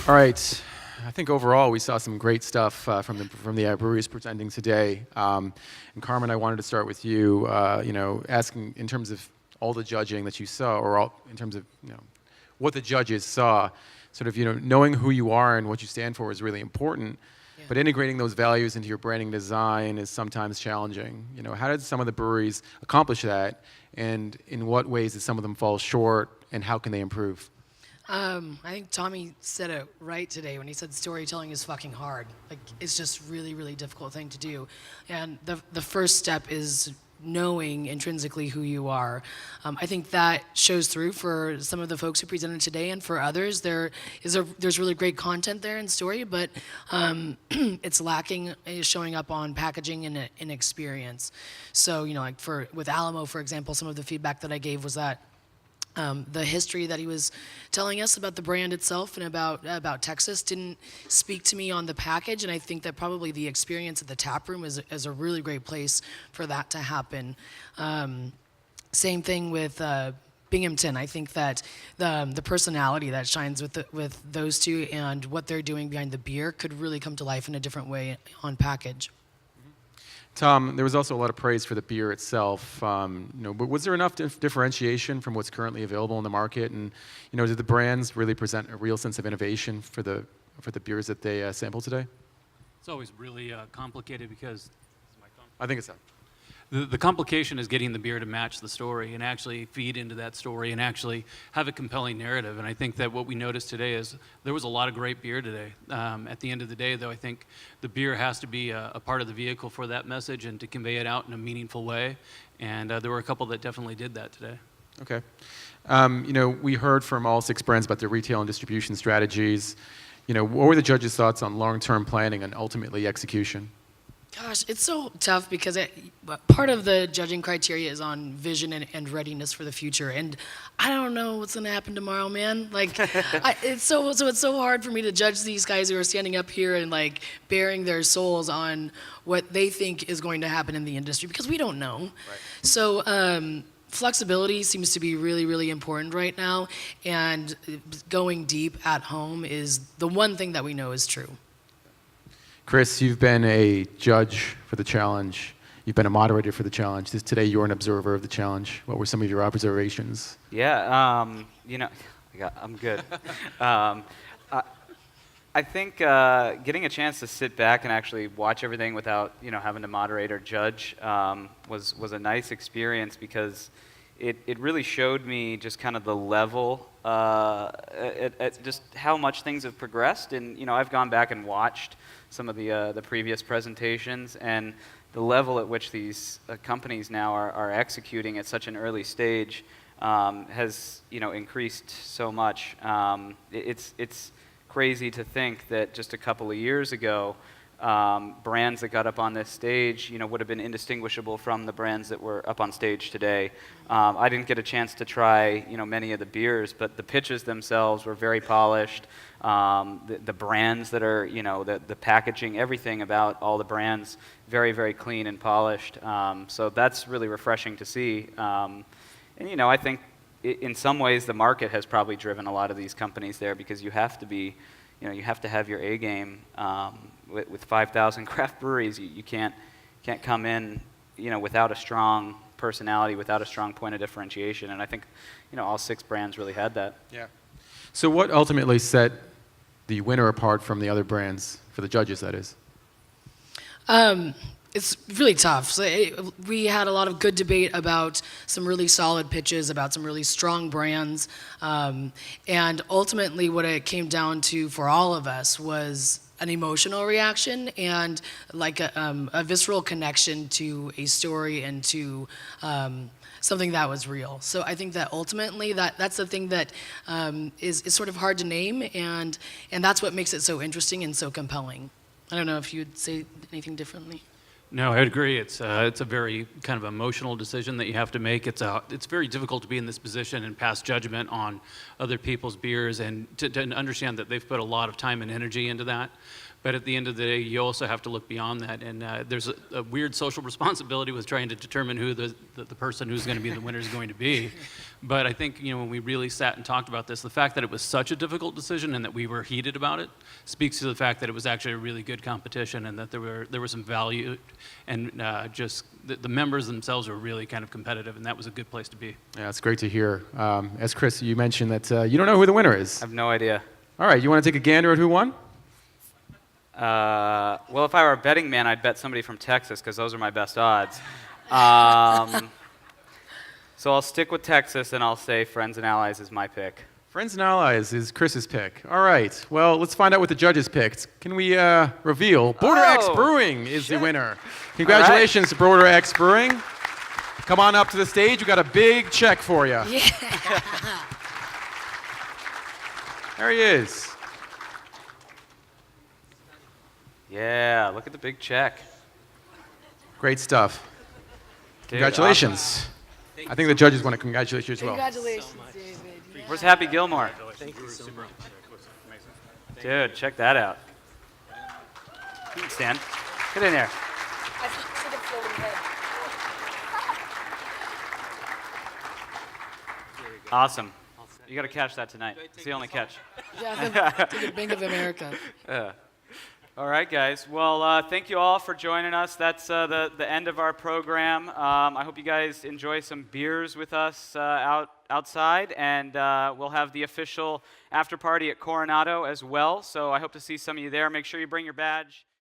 All right. I think overall we saw some great stuff from the breweries presenting today. And Karmen, I wanted to start with you. Asking in terms of all the judging that you saw, or in terms of what the judges saw. Sort of knowing who you are and what you stand for is really important. Yeah. But integrating those values into your branding design is sometimes challenging. How did some of the breweries accomplish that, and in what ways did some of them fall short, and how can they improve? I think Tommy said it right today when he said storytelling is fucking hard. Like, it's just really, really difficult thing to do. And the first step is knowing intrinsically who you are. I think that shows through for some of the folks who presented today, and for others, there's really great content there in story, but it's lacking showing up on packaging and in experience. So, like with Alamo, for example, some of the feedback that I gave was that the history that he was telling us about the brand itself and about Texas didn't speak to me on the package, and I think that probably the experience at the tap room is a really great place for that to happen. Same thing with Binghamton. I think that the personality that shines with those two and what they're doing behind the beer could really come to life in a different way on package. Tom, there was also a lot of praise for the beer itself. But was there enough differentiation from what's currently available in the market? And did the brands really present a real sense of innovation for the beers that they sampled today? It's always really complicated because. Is the mic on? I think it's on. The complication is getting the beer to match the story and actually feed into that story and actually have a compelling narrative. And I think that what we noticed today is there was a lot of great beer today. At the end of the day, though, I think the beer has to be a part of the vehicle for that message and to convey it out in a meaningful way. And there were a couple that definitely did that today. Okay. We heard from all 6 brands about their retail and distribution strategies. What were the judges' thoughts on long-term planning and ultimately execution? Gosh, it's so tough because part of the judging criteria is on vision and readiness for the future, and I don't know what's gonna happen tomorrow, man. Like, it's so hard for me to judge these guys who are standing up here and like bearing their souls on what they think is going to happen in the industry, because we don't know. Right. So flexibility seems to be really, really important right now, and going deep at home is the one thing that we know is true. Chris, you've been a judge for the challenge. You've been a moderator for the challenge. Today, you're an observer of the challenge. What were some of your observations? Yeah, I'm good. I think getting a chance to sit back and actually watch everything without having to moderate or judge was a nice experience, because it really showed me just kind of the level at just how much things have progressed. And I've gone back and watched some of the previous presentations, and the level at which these companies now are executing at such an early stage has increased so much. It's crazy to think that just a couple of years ago, brands that got up on this stage, would have been indistinguishable from the brands that were up on stage today. I didn't get a chance to try, many of the beers, but the pitches themselves were very polished. The brands that are, the packaging, everything about all the brands, very, very clean and polished. So that's really refreshing to see. And I think in some ways the market has probably driven a lot of these companies there, because you have to be, you have to have your A game. With 5,000 craft breweries, you can't come in, without a strong personality, without a strong point of differentiation. And I think, all 6 brands really had that. Yeah. So what ultimately set the winner apart from the other brands, for the judges, that is? It's really tough. So we had a lot of good debate about some really solid pitches, about some really strong brands. And ultimately what it came down to for all of us was an emotional reaction and like a visceral connection to a story and to something that was real. So I think that ultimately that's the thing that is sort of hard to name, and that's what makes it so interesting and so compelling. I don't know if you'd say anything differently. No, I agree. It's a very kind of emotional decision that you have to make. It's very difficult to be in this position and pass judgment on other people's beers, and to understand that they've put a lot of time and energy into that. But at the end of the day, you also have to look beyond that. And there's a weird social responsibility with trying to determine who the person who's going to be the winner is going to be. But I think, when we really sat and talked about this, the fact that it was such a difficult decision and that we were heated about it speaks to the fact that it was actually a really good competition and that there was some value, and just the members themselves were really kind of competitive, and that was a good place to be. Yeah, it's great to hear. As Chris, you mentioned that you don't know who the winner is. I have no idea. All right, you want to take a gander at who won? Well, if I were a betting man, I'd bet somebody from Texas because those are my best odds. So I'll stick with Texas, and I'll say Friends and Allies is my pick. Friends and Allies is Chris's pick. All right. Well, let's find out what the judges picked. Can we reveal? Border X Brewing is the winner. Congratulations to Border X Brewing. Come on up to the stage. We got a big check for you. Yeah. There he is. Yeah, look at the big check. Great stuff. Dude, Congratulations. I think the judges want to congratulate you as well. Congratulations, David. awesome. Where's Happy Gilmore? Thank you so much. Dude, check that out. You can stand. Get in there. Awesome. You got to catch that tonight. It's the only catch. Yeah, take a Bank of America. Yeah. All right, guys. Well, thank you all for joining us. That's the end of our program. I hope you guys enjoy some beers with us outside, and we'll have the official after party at Coronado as well. So I hope to see some of you there. Make sure you bring your badge.